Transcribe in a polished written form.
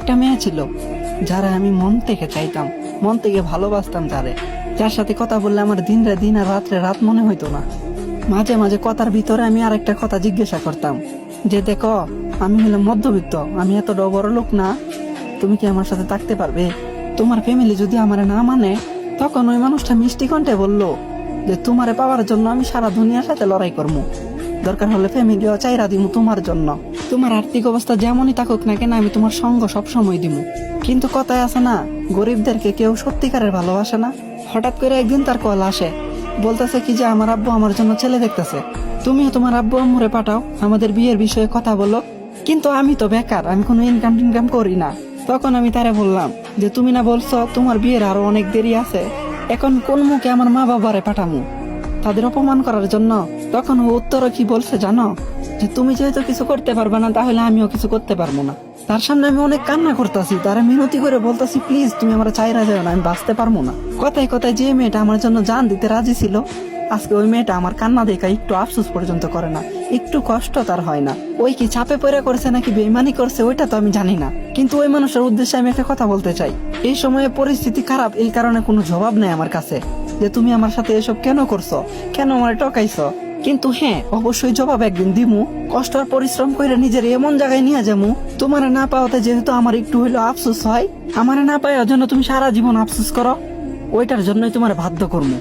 একটা মেয়ে ছিল যারা আমি মন থেকে চাইতাম, মন থেকে ভালোবাসতাম, যার সাথে কথা বললে আমার দিন রে দিন আর রাত্রে রাত মনে হইতো না। মাঝে মাঝে কথার ভিতরে আমি আরেকটা কথা জিজ্ঞাসা করতাম যে দেখো, আমি হলাম মধ্যবিত্ত, আমি এত বড় লোক না, তুমি কি আমার সাথে থাকতে পারবে? তোমার ফ্যামিলি যদি আমারে না মানে, তখন ওই মানুষটা মিষ্টি কণ্ঠে বললো যে তোমারে পাওয়ার জন্য আমি সারা দুনিয়ার সাথে লড়াই করবো, দরকার হলে ফ্যামিলিও চাইরা দিমু তোমার জন্য। তোমার আর্থিক অবস্থা যেমনই থাকুক না কেন, আমি তোমার সঙ্গ সবসময় দিমু। কিন্তু কথায় আছে না, গরিবদেরকে কেউ সত্যিকারের ভালোবাসে না। হঠাৎ করে একদিন তার কল আসে, বলতেছে কি যে আমার আব্বু আমার জন্য ছেলে দেখতেছে, তুমিও তোমার আব্বু আম্মুরে পাঠাও, আমাদের বিয়ের বিষয়ে কথা বলো। কিন্তু আমি তো বেকার, আমি কোনো ইনকাম করি না। তখন আমি তারে বললাম যে তুমি না বলছো তোমার বিয়ের আরো অনেক দেরি আছে, এখন কোন মুখে আমার মা বাবারে পাঠামু তাদের অপমান করার জন্য? তখন ও উত্তরও কি বলছে জানো, যে তুমি যেহেতু কিছু করতে পারবে না, তাহলে আমিও কিছু করতে পারবো না। তার সামনে আমি অনেক কান্না করতেছি, তারা মিনতি করে বলতেছি প্লিজ তুমি আমার চাইরা যাও না, আমি বাঁচতে পারবো না। কথায় কথায় যে মেয়েটা আমার জন্য জান দিতে রাজি ছিল, আজকে ওই মেয়েটা আমার কান্না দেখা একটু আফসোস পর্যন্ত করে না, একটু কষ্ট তার হয় না। ওই কি চাপে পড়ে করছে নাকি বেইমানি করছে ওইটা তো আমি জানি না, কিন্তু ওই মানুষের উদ্দেশ্যে আমি একটা কথা বলতে চাই। এই সময়ে পরিস্থিতি খারাপ, এই কারণে কোনো জবাব নেই আমার কাছে যে তুমি আমার সাথে এসব কেন করছো, কেন আমার টকাইছো। কিন্তু হ্যাঁ, অবশ্যই জবাব একদিন দিমু, কষ্ট আর পরিশ্রম করে নিজের এমন জায়গায় নিয়ে যাবো, তোমার না পাওয়াতে যেহেতু আমার একটু হইলো আফসোস হয়, আমার না পাওয়ার জন্য তুমি সারা জীবন আফসোস করো, ওইটার জন্যই তোমার বাধ্য করবো।